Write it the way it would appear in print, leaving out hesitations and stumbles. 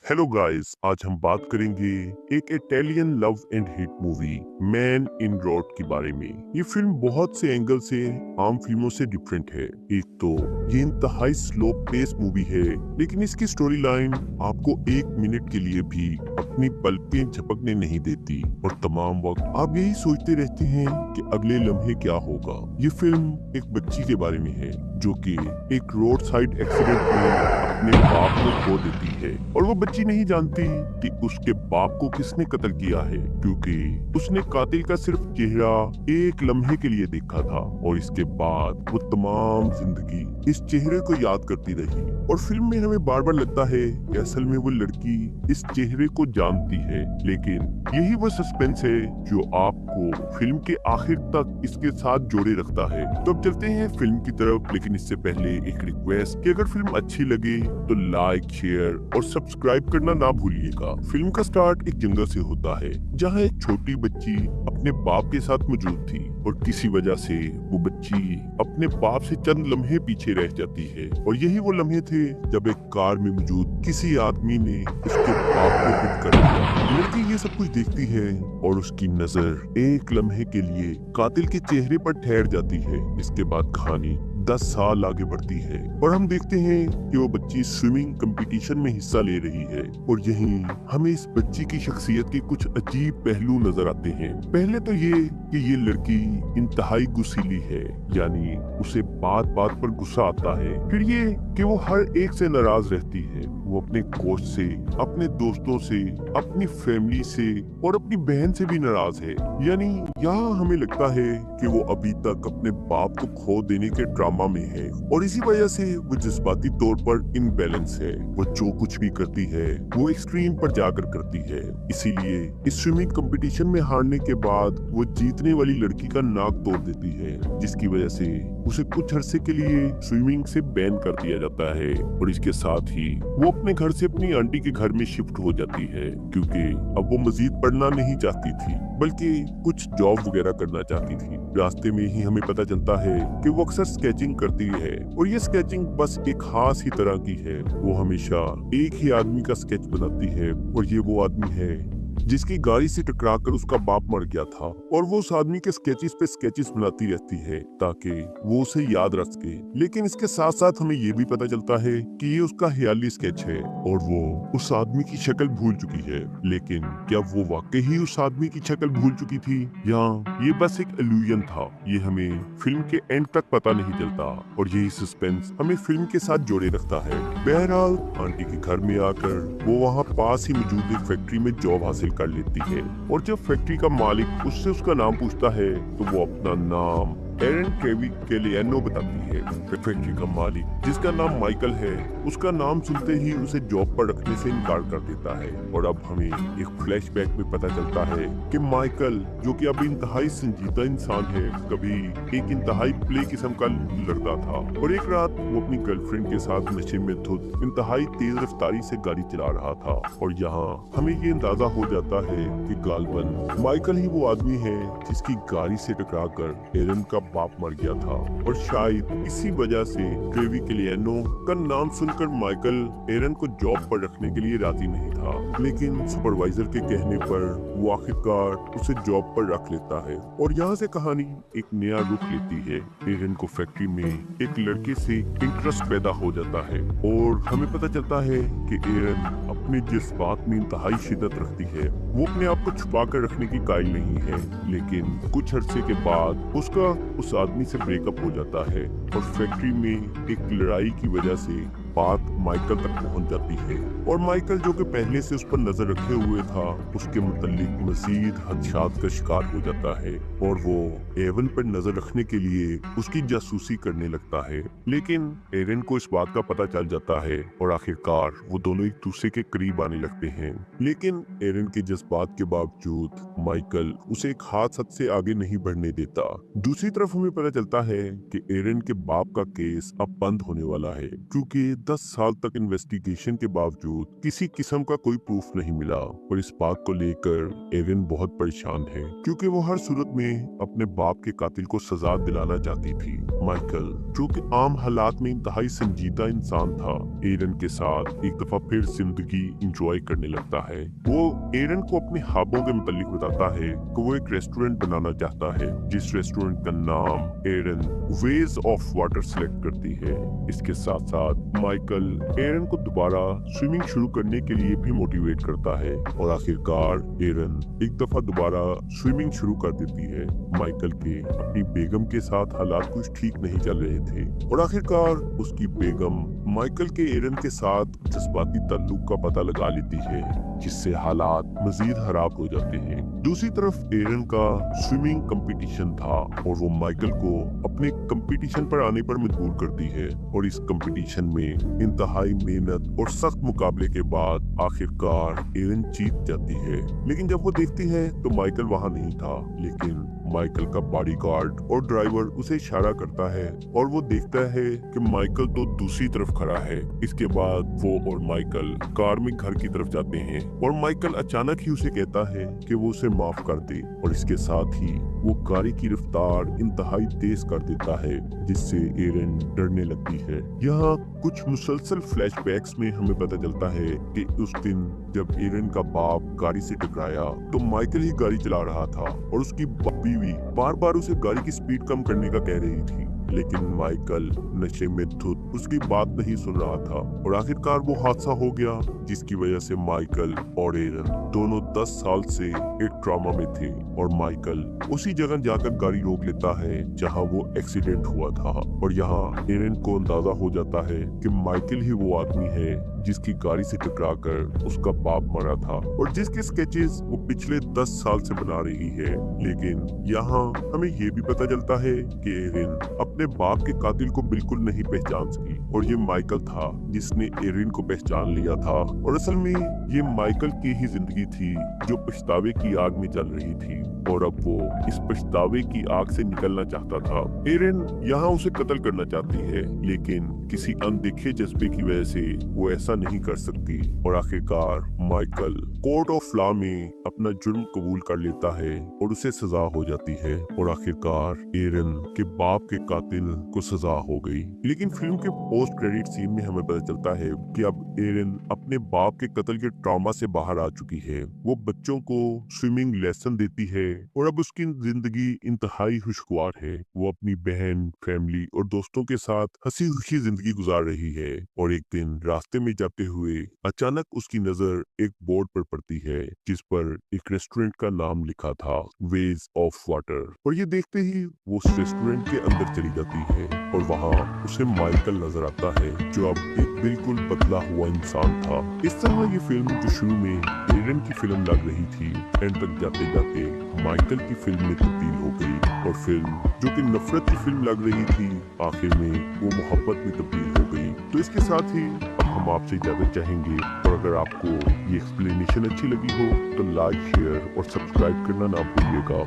Hello guys, आज हम बात करेंगे एक Italian love and hit movie man in road के बारे में। ये फिल्म बहुत से एंगल से आम फिल्मों से डिफरेंट है। एक तो ये इंतहाई स्लो पेस मूवी है, लेकिन इसकी स्टोरी लाइन आपको एक मिनट के लिए भी अपनी पलकें झपकने नहीं देती और तमाम वक्त आप यही सोचते रहते हैं कि अगले लम्हे क्या होगा। ये फिल्म एक बच्ची के बारे में है जो कि एक रोड साइड एक्सीडेंट में अपने बाप को खो देती है और वो बच्ची नहीं जानती कि उसके बाप को किसने कत्ल किया है, क्योंकि उसने कातिल का सिर्फ चेहरा एक लम्हे के लिए देखा था और इसके बाद वो तमाम जिंदगी इस चेहरे को याद करती रही। और फिल्म में हमें बार बार लगता है कि असल में वो लड़की इस चेहरे को जानती है, लेकिन यही वो सस्पेंस है जो आपको फिल्म के आखिर तक इसके साथ जोड़े रखता है। तो अब चलते हैं फिल्म की तरफ, लेकिन इससे पहले एक रिक्वेस्ट कि अगर फिल्म अच्छी लगे तो लाइक, शेयर और सब्सक्राइब करना ना भूलिएगा। फिल्म का स्टार्ट एक जंगल से होता है जहाँ एक छोटी बच्ची अपने बाप के साथ मौजूद थी और किसी वजह से वो बच्ची अपने बाप से चंद लम्हे पीछे रह जाती है। और यही वो लम्हे थे जब एक कार में मौजूद किसी आदमी ने उसके बाप को हिट कर दिया। लड़की ये सब कुछ देखती है और उसकी नजर एक लम्हे के लिए कातिल के चेहरे पर ठहर जाती है। इसके बाद कहानी 10 साल आगे बढ़ती है और हम देखते हैं कि वो बच्ची स्विमिंग कंपटीशन में हिस्सा ले रही है और यहीं हमें इस बच्ची की शख्सियत के कुछ अजीब पहलू नजर आते हैं। पहले तो ये कि ये लड़की इंतहाई गुस्सैली है, यानी उसे बात बात पर गुस्सा आता है। फिर ये कि वो हर एक से नाराज रहती है। वो अपने कोच से, अपने दोस्तों से, अपनी फैमिली से और अपनी बहन से भी नाराज है। यानी यहाँ हमें लगता है कि वो अभी तक अपने बाप को खो देने के ड्रामा में है और इसी वजह से वो जज्बाती तौर पर इनबैलेंस है। वो जो कुछ भी करती है वो एक्सट्रीम पर जाकर करती है। इसीलिए इस स्विमिंग कंपटीशन में हारने के बाद वो जीतने वाली लड़की का नाक तोड़ देती है, जिसकी वजह से उसे कुछ अरसे के लिए स्विमिंग से बैन कर दिया जाता है। और इसके साथ ही वो अपने घर से अपनी आंटी के घर में शिफ्ट हो जाती है, क्योंकि अब वो मजीद पढ़ना नहीं चाहती थी बल्कि कुछ जॉब वगैरह करना चाहती थी। रास्ते में ही हमें पता चलता है कि वो अक्सर स्केचिंग करती है और ये स्केचिंग बस एक खास ही तरह की है। वो हमेशा एक ही आदमी का स्केच बनाती है और ये वो आदमी है जिसकी गाड़ी से टकराकर उसका बाप मर गया था और वो उस आदमी के स्केचेस पे स्केचेस बनाती रहती है ताकि वो उसे याद रख सके। लेकिन इसके साथ साथ हमें ये भी पता चलता है कि ये उसका ख्याली स्केच है और वो उस आदमी की शक्ल भूल चुकी है। लेकिन क्या वो वाकई ही उस आदमी की शक्ल भूल चुकी थी या ये बस एक इल्यूजन था, ये हमें फिल्म के एंड तक पता नहीं चलता और यही सस्पेंस हमें फिल्म के साथ जोड़े रखता है। बहरहाल आंटी के घर में आकर वो वहाँ पास ही मौजूद एक फैक्ट्री में जॉब हासिल कर लेती है और जब फैक्ट्री का मालिक उससे उसका नाम पूछता है तो वो अपना नाम एरन ट्रेवी कैलियानो बताती है। फैक्ट्री का मालिक, जिसका नाम माइकल है, उसका नाम सुनते ही उसे जॉब पर रखने से इनकार कर देता है। और अब हमें एक फ्लैशबैक में पता चलता है कि माइकल, जो कि अब इंतहाई संजीदा इंसान है, कभी एक इंतहाई प्ले किस्म का लड़का था और एक रात वो अपनी गर्लफ्रेंड के साथ नशे में धुत इंतहाई तेज रफ्तारी से गाड़ी चला रहा था। और यहाँ हमें ये अंदाजा हो जाता है कि गालबन माइकल ही वो आदमी है जिसकी गाड़ी से टकराकर एरन का बाप मर गया था। और शायद इसी वजह से ट्रेवी कैलियानो का नाम सुनकर माइकल एरन को जॉब पर रखने के लिए राजी नहीं था, लेकिन सुपरवाइजर के कहने पर वो आखिरकार उसे जॉब पर रख लेता है। और यहाँ से कहानी एक नया रुख लेती है। एरन को फैक्ट्री में एक लड़के से इंटरेस्ट पैदा हो जाता है और हमें पता चलता है कि एरन अपने जज्बात में इंतहाई शिद्दत रखती है। वो अपने आप को छुपा कर रखने की कायल नहीं है, लेकिन कुछ अरसे के बाद उसका उस आदमी से ब्रेकअप हो जाता है और फैक्ट्री में एक लड़ाई की वजह से बात माइकल तक पहुंच जाती है। और माइकल, जो कि पहले से उस पर नजर रखे हुए था, उसके मुतालिक मजीद हदशात का शिकार हो जाता है और वो एवन पर नजर रखने के लिए उसकी जासूसी करने लगता है। लेकिन एरन को इस बात का पता चल जाता है और आखिरकार वो दोनों एक दूसरे के करीब आने लगते हैं। लेकिन एरन के जज्बात के बावजूद माइकल उसे एक हाथ से आगे नहीं बढ़ने देता। दूसरी तरफ हमें पता चलता है कि एरन के बाप का केस अब बंद होने वाला है, क्योंकि 10 साल तक इन्वेस्टिगेशन के बावजूद किसी किस्म का कोई प्रूफ नहीं मिला और इस बात को लेकर एरिन बहुत परेशान है क्योंकि वो हर सूरत में अपने बाप के कातिल को सजा दिलाना चाहती थी। माइकल जो कि आम हालात में इंतहाई संजीदा इंसान था, एरिन के साथ एक दफा फिर जिंदगी इंजॉय करने लगता है। वो एरिन को अपने ख्वाबों के मुतालिक बताता है कि वो एक रेस्टोरेंट बनाना चाहता है, जिस रेस्टोरेंट का नाम Erin wedge of water select करती है। इसके साथ साथ माइकल एरिन को दोबारा स्विमिंग शुरू करने के लिए भी मोटिवेट करता है और आखिरकार एरिन एक दफा दोबारा स्विमिंग शुरू कर देती है। माइकल के अपनी बेगम के साथ हालात कुछ ठीक नहीं चल रहे थे और आखिरकार उसकी बेगम माइकल के एरिन के साथ जज्बाती ताल्लुक का पता लगा लेती है, जिससे हालात मजीद खराब हो जाते हैं। दूसरी तरफ एरिन का स्विमिंग कंपटीशन था और वो माइकल को अपने कंपटीशन पर आने पर मजबूर करती है और इस कंपटीशन में इंतहाई मेहनत और सख्त मुकाबले के बाद आखिरकार एरिन जीत जाती है। लेकिन जब वो देखती है तो माइकल वहाँ नहीं था, लेकिन माइकल का बॉडीगार्ड और ड्राइवर उसे इशारा करता है और वो देखता है कि माइकल तो दूसरी तरफ खड़ा है। इसके बाद वो और माइकल कार में घर की तरफ जाते हैं और माइकल अचानक ही उसे कहता है कि वो उसे माफ कर दे और इसके साथ ही वो गाड़ी की रफ्तार इंतहाई तेज कर देता है, जिससे एरिन डरने लगती है। यहाँ कुछ मुसलसल फ्लैशबैक्स में हमें पता चलता है कि उस दिन जब एरिन का बाप गाड़ी से टकराया तो माइकल ही गाड़ी चला रहा था और उसकी बीवी बार बार उसे गाड़ी की स्पीड कम करने का कह रही थी, लेकिन माइकल नशे में धुत उसकी बात नहीं सुन रहा था और आखिरकार वो हादसा हो गया, जिसकी वजह से माइकल और एरिन दोनों 10 साल से एक ट्रॉमा में थे और माइकल उसी जगह जाकर गाड़ी रोक लेता है जहां वो एक्सीडेंट हुआ था और यहाँ एरिन को अंदाजा हो जाता है कि माइकल ही वो आदमी है जिसकी गाड़ी से टकराकर उसका बाप मरा था और जिसके स्केचेस वो पिछले 10 साल से बना रही है। लेकिन यहाँ हमें ये भी पता चलता है कि एरिन अपने बाप के कातिल को बिल्कुल नहीं पहचान सकी और ये माइकल था जिसने एरिन को पहचान लिया था और असल में ये माइकल की ही जिंदगी थी जो पछतावे की आग में जल रही थी और अब वो इस पछतावे की आग से निकलना चाहता था। एरिन यहाँ उसे कत्ल करना चाहती है, लेकिन किसी अनदेखे जज्बे की वजह से वो ऐसा नहीं कर सकती और आखिरकार माइकल कोर्ट ऑफ लॉ में अपना जुर्म कबूल कर लेता है और उसे सजा हो जाती है और आखिरकार एरिन के बाप के कातिल को सजा हो गई। लेकिन फिल्म के पोस्ट क्रेडिट सीन में हमें पता चलता है कि अब एरिन अपने बाप के कत्ल के ट्रॉमा से बाहर आ चुकी है। वो बच्चों को स्विमिंग लेसन देती है और अब उसकी जिंदगी इंतहाई खुशगवार है। वो अपनी बहन, फैमिली और दोस्तों के साथ हंसी खुशी जिंदगी गुजार रही है और एक दिन रास्ते में जाते हुए अचानक उसकी नजर एक बोर्ड पर पड़ती है जिस पर एक रेस्टोरेंट का नाम लिखा था, वेज ऑफ वाटर, और ये देखते ही वो उस रेस्टोरेंट के अंदर चली जाती है और वहाँ उसे माइकल नजर आता है जो अब एक बिल्कुल बदला हुआ इंसान था। इस तरह ये फिल्म जो शुरू में एरिन की फिल्म लग रही थी, एंड तक जाते जाते माइकल की फिल्म में तब्दील हो गई और फिल्म जो कि नफरत की फिल्म लग रही थी आखिर में वो मोहब्बत में तब्दील हो गई। तो इसके साथ ही अब हम आपसे इजाजत चाहेंगे और अगर आपको ये एक्सप्लेनेशन अच्छी लगी हो तो लाइक, शेयर और सब्सक्राइब करना ना भूलिएगा।